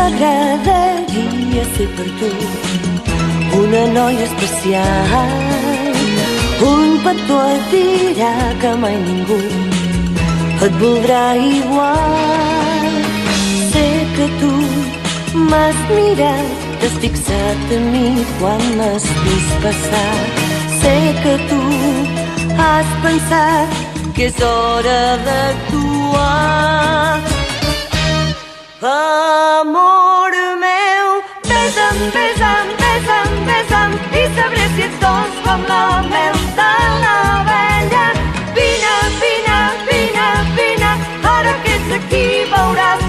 M'agradaria ser per tu una noia especial. Un petó et dirà que mai ningú et voldrà igual. Sé que tu m'has mirat, t'has fixat en mi quan m'has vist passar. Sé que tu has pensat que és hora d'actuar. Amor meu, besa'm, besa'm, besa'm, besa'm, i sabré si ets dolç com la mel de l'abella. Vine, vine, vine, vine, ara que ets aquí veuràs